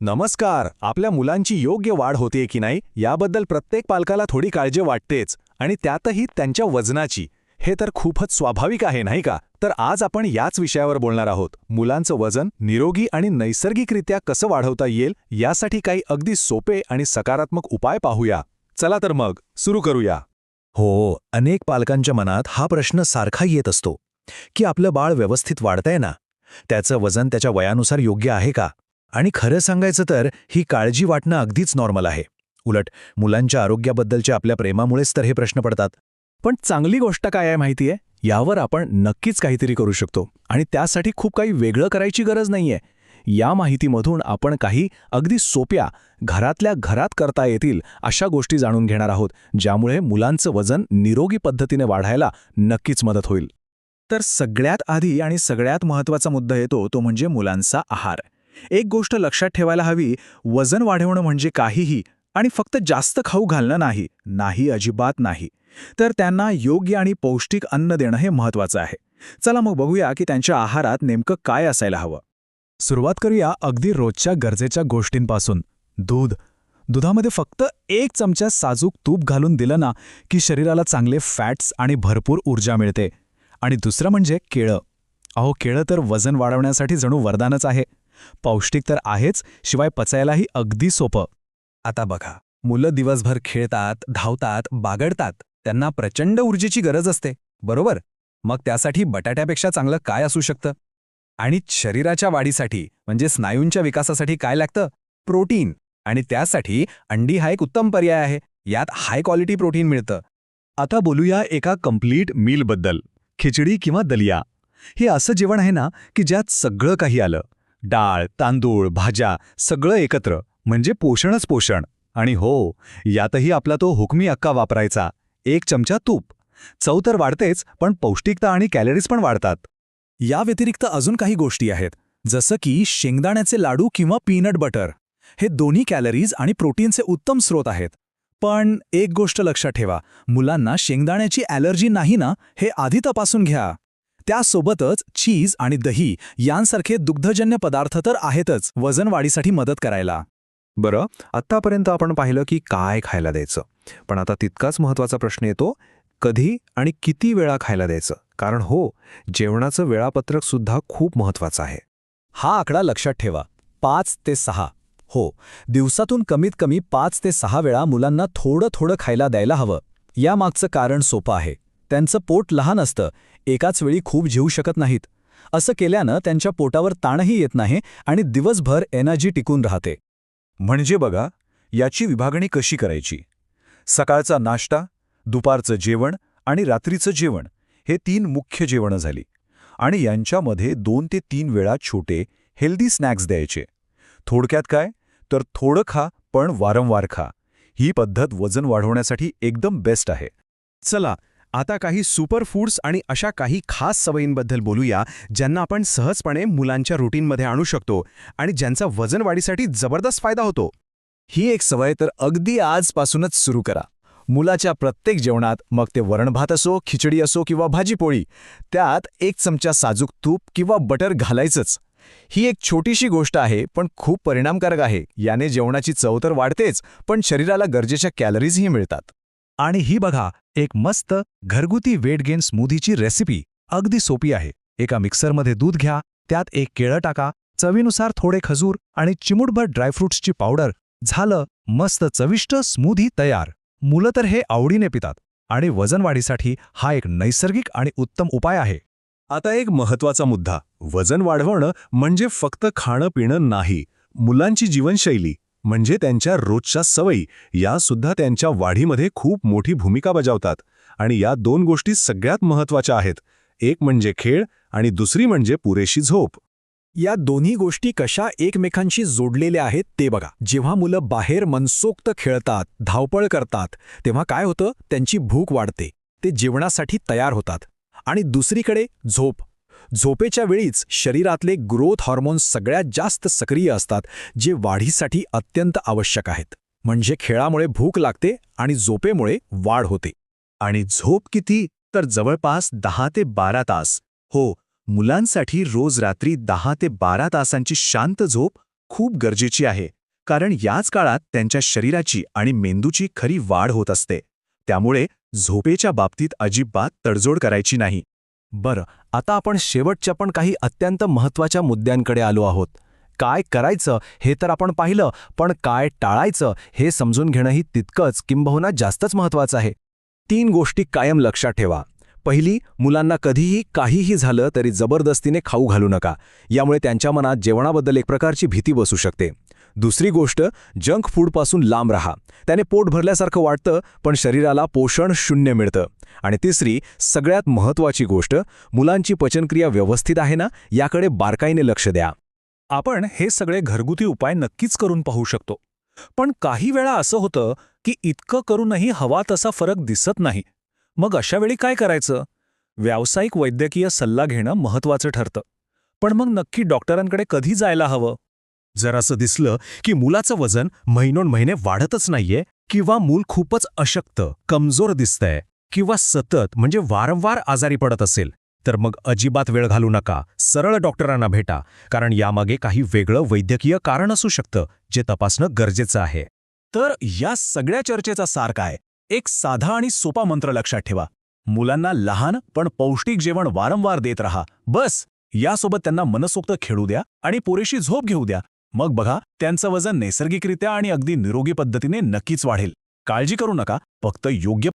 नमस्कार. आपल्या मुलांची योग्य वाढ होतेय की नाही याबद्दल प्रत्येक पालकाला थोडी काळजी वाटतेच, आणि त्यातही त्यांच्या वजनाची. हे तर खूपच स्वाभाविक आहे नाही का? तर आज आपण याच विषयावर बोलणार आहोत. मुलांचं वजन निरोगी आणि नैसर्गिकरित्या कसं वाढवता येईल यासाठी काही अगदी सोपे आणि सकारात्मक उपाय पाहूया. चला तर मग सुरू करूया. हो, अनेक पालकांच्या मनात हा प्रश्न सारखा येत असतो की आपलं बाळ व्यवस्थित वाढतंय ना, त्याचं वजन त्याच्या वयानुसार योग्य आहे का? आणि खरं सांगायचं तर ही काळजी वाटणं अगदीच नॉर्मल आहे. उलट मुलांच्या आरोग्याबद्दलच्या आपल्या प्रेमामुळेच तर हे प्रश्न पडतात. पण चांगली गोष्ट काय आहे माहितीये? यावर आपण नक्कीच काहीतरी करू शकतो, आणि त्यासाठी खूप काही वेगळं करायची गरज नाहीये. या माहितीमधून आपण काही अगदी सोप्या, घरातल्या घरात करता येतील अशा गोष्टी जाणून घेणार आहोत, ज्यामुळे मुलांचं वजन निरोगी पद्धतीने वाढायला नक्कीच मदत होईल. तर सगळ्यात आधी आणि सगळ्यात महत्त्वाचा मुद्दा येतो तो म्हणजे मुलांचा आहार. एक गोष्ट लक्षात ठेवायला हवी, वजन वाढवणं म्हणजे काहीही आणि फक्त जास्त खाऊ घालणं नाही. नाही, अजिबात नाही. तर त्यांना योग्य आणि पौष्टिक अन्न देणं हे महत्त्वाचं आहे. चला मग बघूया की त्यांच्या आहारात नेमकं काय असायला हवं. सुरुवात करूया अगदी रोजच्या गरजेच्या गोष्टींपासून. दुधामध्ये फक्त 1 चमचा साजूक तूप घालून दिलं ना की शरीराला चांगले फॅट्स आणि भरपूर ऊर्जा मिळते. आणि दुसरं म्हणजे केळं. केळं तर वजन वाढवण्यासाठी जणू वरदानच आहे. पौष्टिक तर आहेच, शिवाय पचायलाही अगदी सोपं. आता बघा, मुलं दिवसभर खेळतात, धावतात, बागडतात. त्यांना प्रचंड ऊर्जेची गरज असते, बरोबर? मग त्यासाठी बटाट्यापेक्षा चांगलं काय असू शकतं? आणि शरीराच्या वाढीसाठी म्हणजे स्नायूंच्या विकासासाठी काय लागतं? प्रोटीन. आणि त्यासाठी अंडी हा एक उत्तम पर्याय आहे. यात हाय क्वालिटी प्रोटीन मिळतं. आता बोलूया एका कंप्लीट मीलबद्दल. खिचडी किंवा दलिया हे असं जेवण आहे ना की ज्यात सगळं काही आलं. डाळ, तांदूळ, भाज्या सगळं एकत्र, म्हणजे पोषणच पोषण. आणि हो, यातही आपला तो हुकमी अक्का वापरायचा. 1 चमचा तूप. चव तर वाढतेच, पण पौष्टिकता आणि कॅलरीज पण वाढतात. या व्यतिरिक्त अजून काही गोष्टी आहेत, जसं की शेंगदाण्याचे लाडू किंवा पीनट बटर. हे दोन्ही कॅलरीज आणि प्रोटीनचे उत्तम स्रोत आहेत. पण एक गोष्ट लक्षात ठेवा, मुलांना शेंगदाण्याची ॲलर्जी नाही ना, हे आधी तपासून घ्या. त्यासोबतच चीज आणि दही यांसारखे दुग्धजन्य पदार्थ तर आहेतच वजन वाढीसाठी मदत करायला. बरं, आत्तापर्यंत आपण पाहिलं की काय खायला द्यायचं. पण आता तितकाच महत्त्वाचा प्रश्न येतो, कधी आणि किती वेळा खायला द्यायचं. कारण हो, जेवणाचं वेळापत्रक सुद्धा खूप महत्त्वाचं आहे. हा आकडा लक्षात ठेवा, 5 ते 6. हो, दिवसातून कमीत कमी 5 ते 6 वेळा मुलांना थोडं थोडं खायला द्यायला हवं. यामागचं कारण सोपं आहे. त्यांचं पोट लहान असतं, एकाच वेळी खूप जेवू शकत नाहीत. असं केल्यानं त्यांच्या पोटावर ताणही येत नाही आणि दिवसभर एनर्जी टिकून राहते. म्हणजे बघा, याची विभागणी कशी करायची. सकाळचा नाश्ता, दुपारचं जेवण आणि रात्रीचं जेवण हे 3 मुख्य जेवणं झाली. आणि यांच्यामध्ये 2 ते 3 वेळा छोटे हेल्दी स्नॅक्स द्यायचे. थोडक्यात काय, तर थोडं खा पण वारंवार खा. ही पद्धत वजन वाढवण्यासाठी एकदम बेस्ट आहे. चला, आता काही सुपर फूड्स आणि अशा काही खास सवयींबद्दल बोलूया, ज्यांना आपण सहजपणे मुलांच्या रुटीनमध्ये आणू शकतो आणि ज्यांचा वजन वाढीसाठी जबरदस्त फायदा होतो. ही एक सवय तर अगदी आजपासूनच सुरू करा. मुलाच्या प्रत्येक जेवणात, मग ते वरण-भात असो, खिचडी असो किंवा भाजीपोळी, त्यात 1 चमचा साजूक तूप किंवा बटर घालायचंच. ही एक छोटीशी गोष्ट आहे, पण खूप परिणामकारक आहे. याने जेवणाची चव तर वाढतेच, पण शरीराला गरजेच्या कॅलरीजही मिळतात. आणि ही बघा, एक मस्त घरगुती वेट गेन स्मूदीची रेसिपी. अगदी सोपी आहे. एका मिक्सरमध्ये दूध घ्या, त्यात 1 केळं टाका, चवीनुसार थोडे खजूर आणि चिमूटभर ड्रायफ्रुट्सची पावडर. झालं, मस्त चविष्ट स्मूदी तयार. मुलं तर हे आवडीने पितात. आणि वजन वाढीसाठी हा एक नैसर्गिक आणि उत्तम उपाय आहे. आता एक महत्त्वाचा मुद्दा, वजन वाढवणं म्हणजे फक्त खाणं पिणं नाही. मुलांची जीवनशैली म्हणजे त्यांच्या रोजच्या सवयी यासुद्धा त्यांच्या वाढीमध्ये खूप मोठी भूमिका बजावतात. आणि या 2 गोष्टी सगळ्यात महत्त्वाच्या आहेत. एक म्हणजे खेळ आणि दुसरी म्हणजे पुरेशी झोप. या दोन्ही गोष्टी कशा एकमेकांशी जोडलेल्या आहेत ते बघा. जेव्हा मुलं बाहेर मनसोक्त खेळतात, धावपळ करतात, तेव्हा काय होतं, त्यांची भूक वाढते, ते जेवणासाठी तयार होतात. आणि दुसरीकडे झोपेच्या वेळीच शरीरातले ग्रोथ हार्मोन्स सगळ्यात जास्त सक्रिय असतात, जे वाढीसाठी अत्यंत आवश्यक आहेत. म्हणजे खेळामुळे भूक लागते आणि झोपेमुळे वाढ होते. आणि झोप किती, तर जवळपास 10 ते 12 तास. हो, मुलांसाठी रोज रात्री 10 ते 12 तासांची शांत झोप खूप गरजेची आहे, कारण याच काळात त्यांच्या शरीराची आणि मेंदूची खरी वाढ होत असते. त्यामुळे झोपेच्या बाबतीत अजिबात तडजोड करायची नाही. बरं, आता आपण शेवटच्या पण काही अत्यंत महत्त्वाच्या मुद्द्यांकडे आलो आहोत. काय करायचं हे तर आपण पाहिलं, पण काय टाळायचं हे समजून घेणंही तितकंच किंबहुना जास्तच महत्त्वाचं आहे. 3 गोष्टी कायम लक्षात ठेवा. पहिली, मुलांना कधीही काहीही झालं तरी जबरदस्तीने खाऊ घालू नका. यामुळे त्यांच्या मनात जेवणाबद्दल एक प्रकारची भीती बसू शकते. दुसरी गोष्ट, जंक फूडपासून लांब राहा. त्याने पोट भरल्यासारखं वाटतं, पण शरीराला पोषण शून्य मिळतं. आणि तिसरी, सगळ्यात महत्त्वाची गोष्ट, मुलांची पचनक्रिया व्यवस्थित आहे ना, याकडे बारकाईने लक्ष द्या. आपण हे सगळे घरगुती उपाय नक्कीच करून पाहू शकतो. पण काही वेळा असं होतं की इतकं करूनही हवा तसा फरक दिसत नाही. मग अशा वेळी काय करायचं? व्यावसायिक वैद्यकीय सल्ला घेणं महत्त्वाचं ठरतं. पण मग नक्की डॉक्टरांकडे कधी जायला हवं? जर असं दिसलं की मुलाचं वजन महिनोन्महिने वाढतच नाहीये, किंवा मूल खूपच अशक्त, कमजोर दिसतंय, किंवा सतत म्हणजे वारंवार आजारी पडत असेल, तर मग अजिबात वेळ घालू नका. सरळ डॉक्टरांना भेटा, कारण यामागे काही वेगळं वैद्यकीय कारण असू शकतं जे तपासणं गरजेचं आहे. तर या सगळ्या चर्चेचा सार काय? एक साधा आणि सोपा मंत्र लक्षात ठेवा. मुलांना लहान पण पौष्टिक जेवण वारंवार देत राहा. बस. यासोबत त्यांना मनसोक्त खेळू द्या आणि पुरेशी झोप घेऊ द्या. मग बघा, त्यांचं वजन नैसर्गिकरित्या आणि अगदी निरोगी पद्धतीने नक्कीच वाढेल. काळजी करू नका, फक्त योग्य